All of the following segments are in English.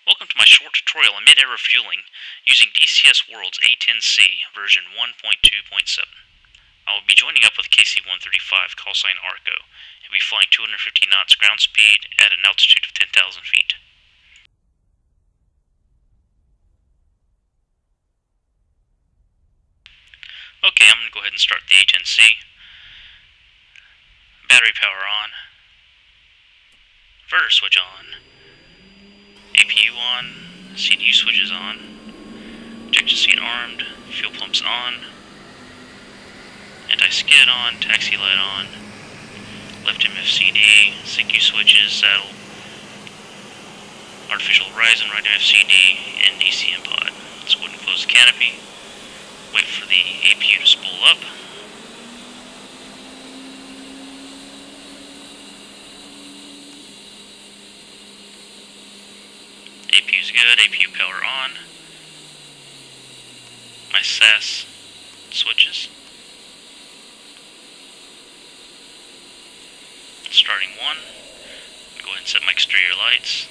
Welcome to my short tutorial on mid-air refueling using DCS World's A-10C version 1.2.7. I will be joining up with KC-135 callsign Arco and be flying 250 knots ground speed at an altitude of 10,000 feet. Okay, I'm going to go ahead and start the A-10C. Battery power on. Inverter switch on. APU on, CDU switches on, ejection seat armed, fuel pumps on, anti-skid on, taxi light on, left MFCD, CQ switches, saddle, artificial horizon, right MFCD, and DCM pod. Let's go ahead and close the canopy, wait for the APU to spool up. APU's good, APU power on. My SAS switches. Starting one. Go ahead and set my exterior lights.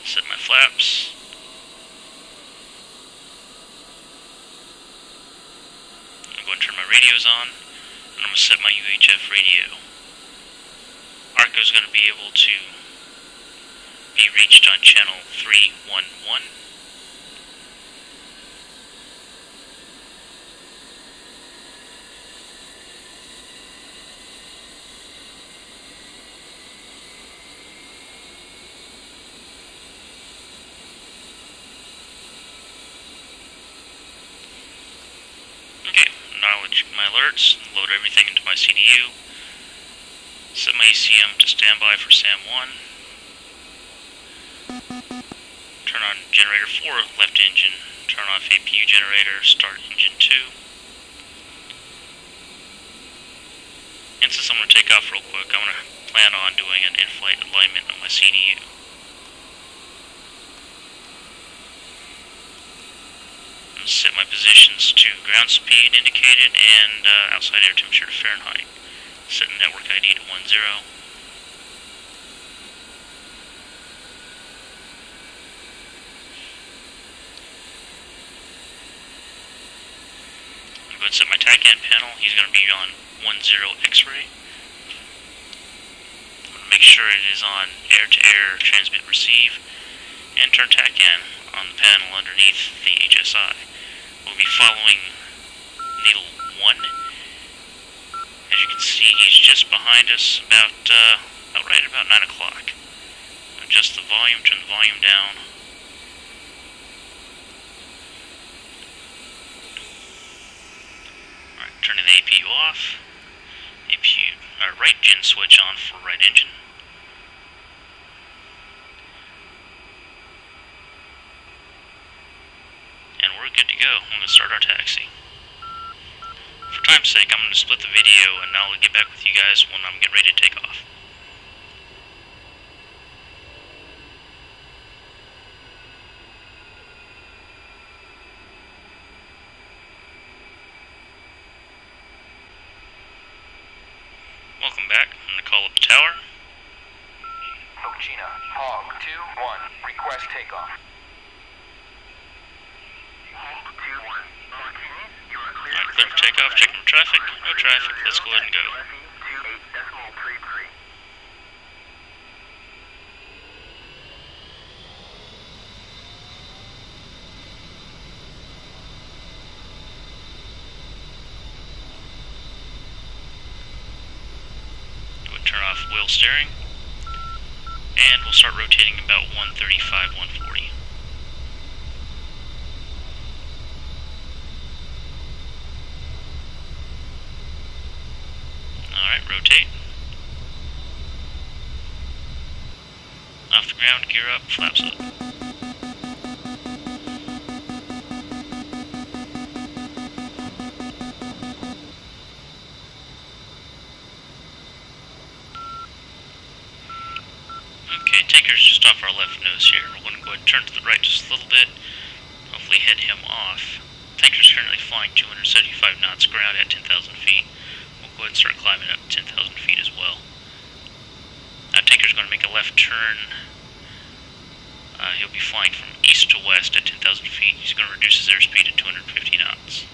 Set my flaps. I'm going to turn my radios on, and I'm going to set my UHF radio. Arco is going to be able to be reached on channel 311. Okay, acknowledge my alerts, load everything into my CDU. Set my ECM to standby for SAM1. Turn on generator 4, left engine. Turn off APU generator, start engine 2. And since I'm going to take off real quick, I'm going to plan on doing an in-flight alignment on my CDU. I'm going to set my positions to ground speed indicated and outside air temperature to Fahrenheit. Set network ID to 10. Alright, I'm going to set my TACAN panel. He's going to be on 10 X-ray. I'm going to make sure it is on air-to-air transmit receive and turn TACAN on the panel underneath the HSI. We'll be following needle 1. As you can see, he's just behind us, about right about 9 o'clock. Adjust the volume, turn the volume down. Alright, turning the APU off. APU, right gen switch on for right engine. And we're good to go. I'm going to start our taxi. For time's sake, I'm going to split the video and I'll get back with you guys when I'm getting ready to take off. Welcome back. I'm going to call up the tower. China, Hog 2-1, request takeoff. Alright, clear for takeoff, checking for traffic. No traffic, let's go ahead and go. Go ahead and turn off wheel steering. And we'll start rotating about 135, 140. Alright, rotate. Off the ground, gear up, flaps up. Okay, tanker's just off our left nose here. We're going to go ahead and turn to the right just a little bit. Hopefully head him off. Tanker's currently flying 275 knots ground at 10,000 feet. We'll go ahead and start climbing up 10,000 feet as well. tanker is going to make a left turn. He'll be flying from east to west at 10,000 feet. He's going to reduce his airspeed to 250 knots.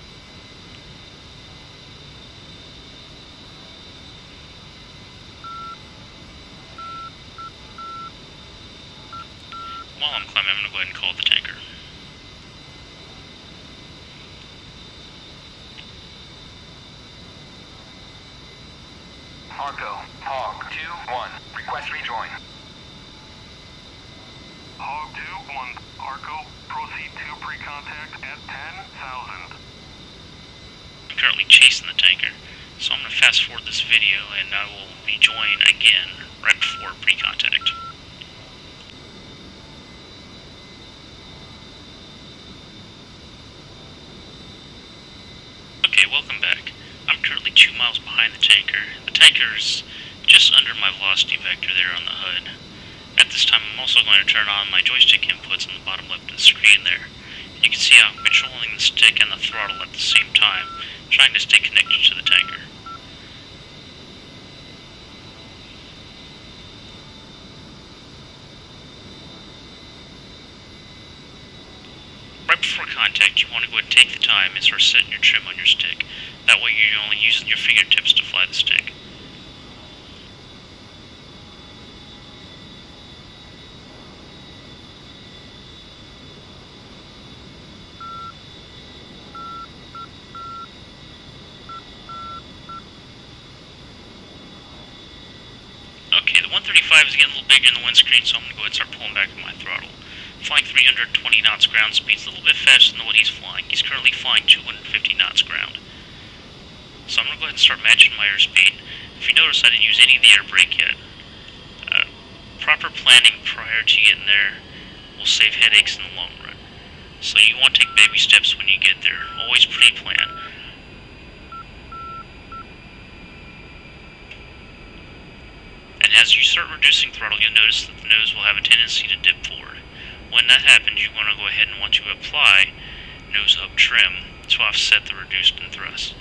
While I'm climbing, I'm going to go ahead and call the tanker. Arco, Hog 2-1, request rejoin. Hog 2-1, Arco, proceed to pre-contact at 10,000. I'm currently chasing the tanker, so I'm going to fast forward this video and I will rejoin again right before pre-contact. Okay, welcome back. I'm currently 2 miles behind the tanker. The tanker is just under my velocity vector there on the HUD. At this time, I'm also going to turn on my joystick inputs on the bottom left of the screen there. And you can see how I'm controlling the stick and the throttle at the same time, trying to stay connected to the tanker. Right before contact, you want to go ahead and take the time and start setting your trim on your stick. That way you're only using your fingertips to fly the stick. Okay, the 135 is getting a little bigger in the windscreen, so I'm going to go ahead and start pulling back on my throttle. Flying 320 knots ground speed is a little bit faster than what he's flying. He's currently flying 250 knots ground. So I'm going to go ahead and start matching my airspeed. If you notice, I didn't use any of the air brake yet. Proper planning prior to getting there will save headaches in the long run. So you want to take baby steps when you get there. Always pre-plan. And as you start reducing throttle, you'll notice that the nose will have a tendency to dip forward. When that happens, you want to go ahead and want to apply nose up trim to offset the reduced in thrust.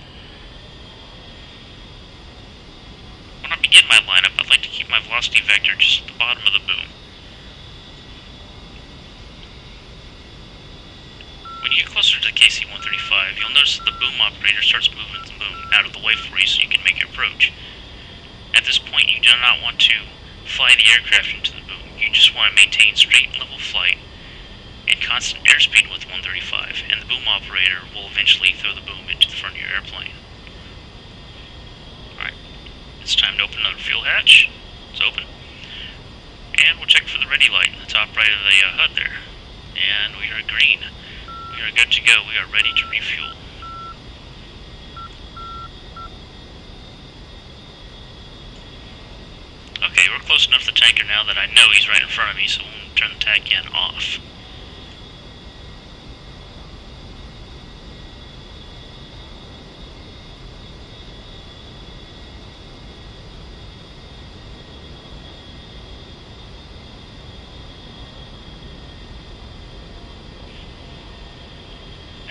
When I begin my lineup, I'd like to keep my velocity vector just at the bottom of the boom. When you get closer to the KC-135, you'll notice that the boom operator starts moving the boom out of the way for you so you can make your approach. At this point, you do not want to fly the aircraft into the boom. You just want to maintain straight and level flight and constant airspeed with 135, and the boom operator will eventually throw the boom into the front of your airplane. Alright, it's time to open another fuel hatch. It's open. And we'll check for the ready light in the top right of the HUD there. And we are green. We are good to go. We are ready to refuel. Okay, we're close enough to the tanker now that I know he's right in front of me, so we'll turn the TACAN off.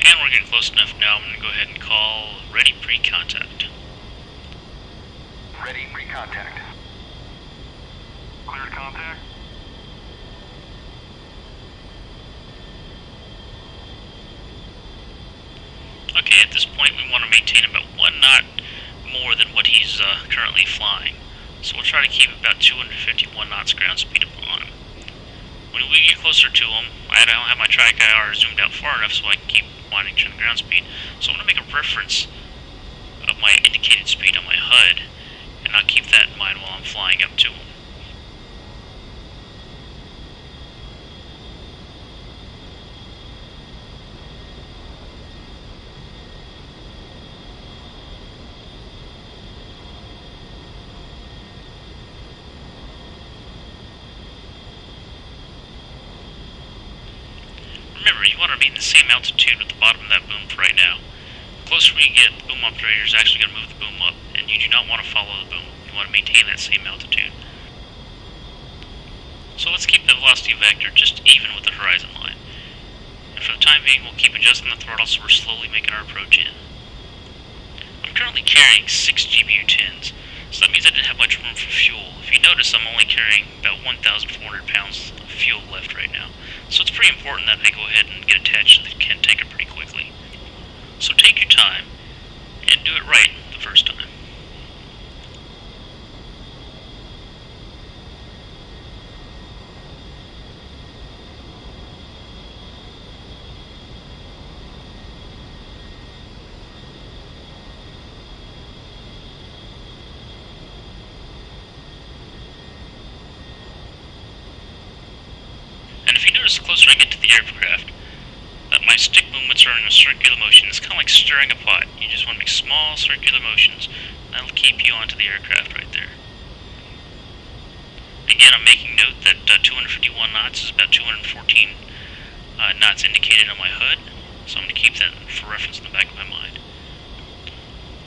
And we're getting close enough now, I'm going to go ahead and call ready pre-contact. Ready pre-contact. Cleared contact. Okay, at this point we want to maintain about 1 knot more than what he's currently flying. So we'll try to keep about 251 knots ground speed on him. When we get closer to him, I don't have my TRICAR zoomed out far enough so I can keep monitoring the ground speed. So I'm going to make a reference of my indicated speed on my HUD, and I'll keep that in mind while I'm flying up to him. Remember, you want to be in the same altitude at the bottom of that boom for right now. The closer we get, the boom operator is actually going to move the boom up, and you do not want to follow the boom. You want to maintain that same altitude. So let's keep the velocity vector just even with the horizon line. And for the time being, we'll keep adjusting the throttle so we're slowly making our approach in. I'm currently carrying 6 GBU-10s, So that means I didn't have much room for fuel. If you notice, I'm only carrying about 1,400 pounds of fuel left right now. So it's pretty important that I go ahead and get attached to the can tanker pretty quickly. So take your time and do it right the first time. And if you notice, the closer I get to the aircraft, that my stick movements are in a circular motion. It's kind of like stirring a pot. You just want to make small circular motions. That'll keep you onto the aircraft right there. Again, I'm making note that 251 knots is about 214 knots indicated on my HUD, so I'm going to keep that for reference in the back of my mind.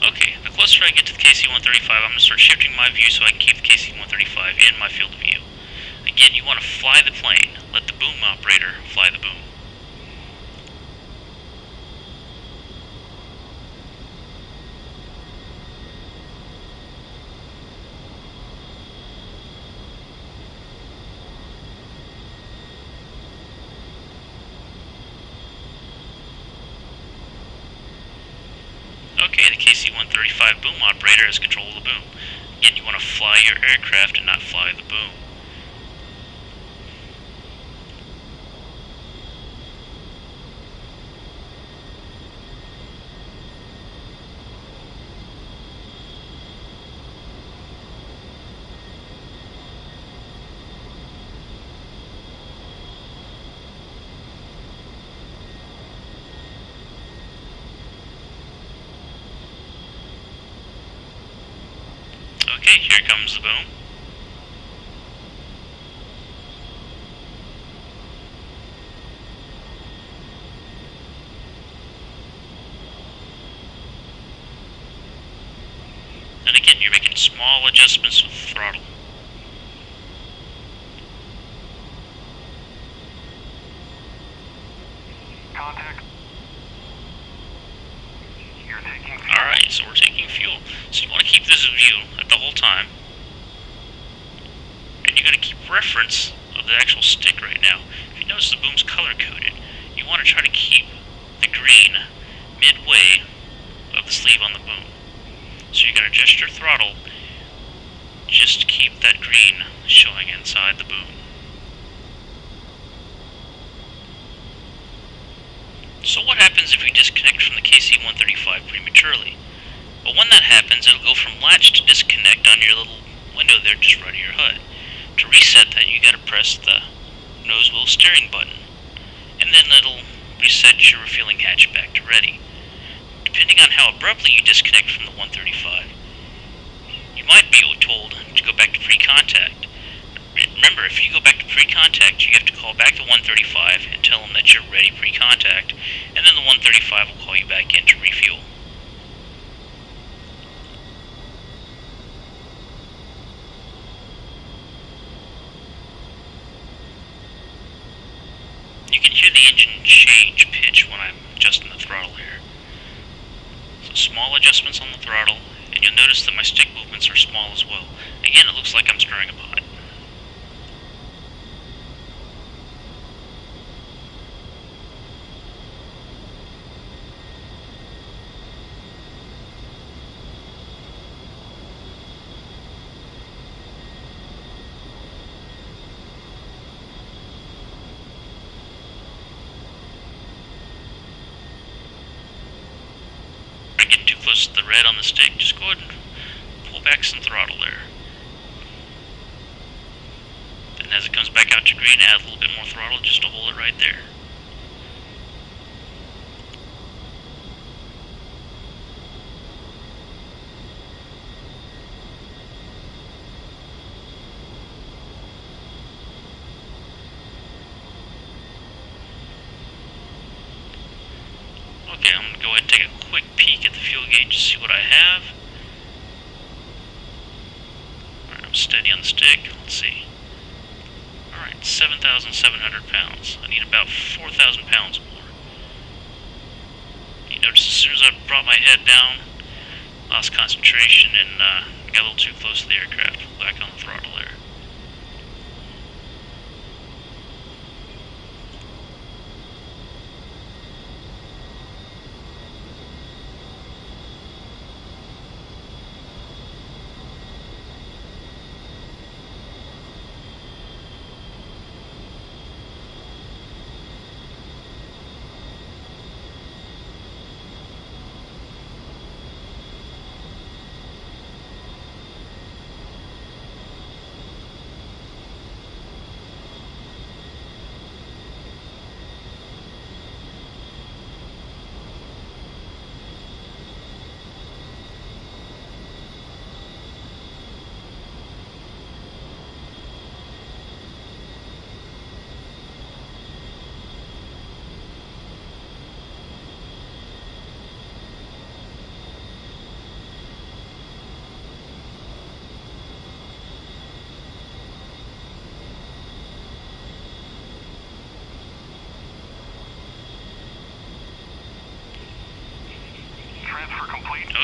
Okay, the closer I get to the KC-135, I'm going to start shifting my view so I can keep the KC-135 in my field of view. Again, you want to fly the plane. Let the boom operator fly the boom. Okay, the KC-135 boom operator has control of the boom. Again, you want to fly your aircraft and not fly the boom. Okay, here comes the boom. And again, you're making small adjustments with the throttle. Contact. You're taking fuel. Alright, so we're taking fuel. So you want to keep this in view at the whole time. And you're going to keep reference of the actual stick right now. If you notice the boom's color-coded, you want to try to keep the green midway of the sleeve on the boom. So you're going to adjust your throttle just to keep that green showing inside the boom. So what happens if you disconnect from the KC-135 prematurely? Well, when that happens, it'll go from latch to disconnect on your little window there just right of your HUD. To reset that, you gotta press the nose wheel steering button, and then it'll reset your refueling hatch back to ready. Depending on how abruptly you disconnect from the 135, you might be told to go back to pre-contact. Remember, if you go back to pre-contact, you have to call back the 135 and tell them that you're ready pre-contact, and then the 135 will call you back in to refuel. You can hear the engine change pitch when I'm adjusting the throttle here. So small adjustments on the throttle, and you'll notice that my stick movements are small as well. Again, it looks like I'm stirring a pot. Getting too close to the red on the stick, just go ahead and pull back some throttle there. Then as it comes back out to green, add a little bit more throttle just to hold it right there. Okay, I'm going to go ahead and take a quick peek at the fuel gauge to see what I have. Alright, I'm steady on the stick. Let's see. Alright, 7,700 pounds. I need about 4,000 pounds more. You notice as soon as I brought my head down, lost concentration and I got a little too close to the aircraft. Back on the throttle there.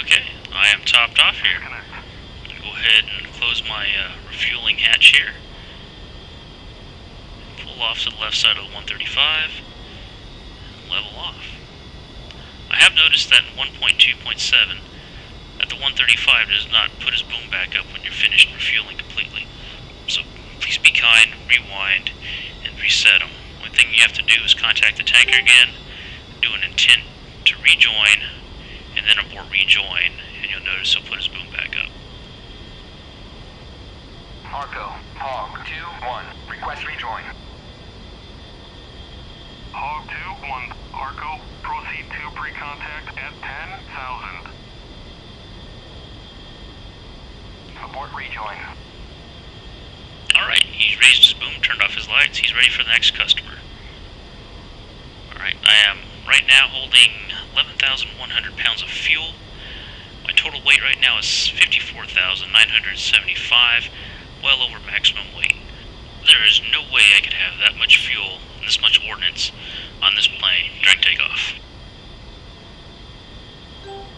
Okay, I am topped off here. I'm going to go ahead and close my refueling hatch here. Pull off to the left side of the 135. And level off. I have noticed that in 1.2.7 that the 135 does not put his boom back up when you're finished refueling completely. So please be kind, rewind, and reset them. One thing you have to do is contact the tanker again, do an intent to rejoin, and then abort rejoin, and you'll notice he'll put his boom back up. Arco, Hog 2-1, request rejoin. Hog 2-1, Arco, proceed to pre-contact at 10,000. Abort rejoin. Alright, he's raised his boom, turned off his lights, he's ready for the next customer. Alright, I am right now holding 11,100 pounds of fuel. My total weight right now is 54,975, well over maximum weight. There is no way I could have that much fuel and this much ordnance on this plane during takeoff.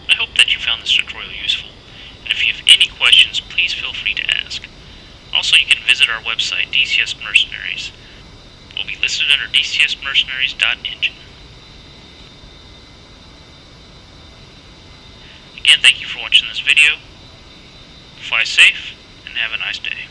I hope that you found this tutorial useful, and if you have any questions, please feel free to ask. Also, you can visit our website, DCS Mercenaries. We'll be listed under dcsmercenaries.engine. Again, thank you for watching this video. Fly safe, and have a nice day.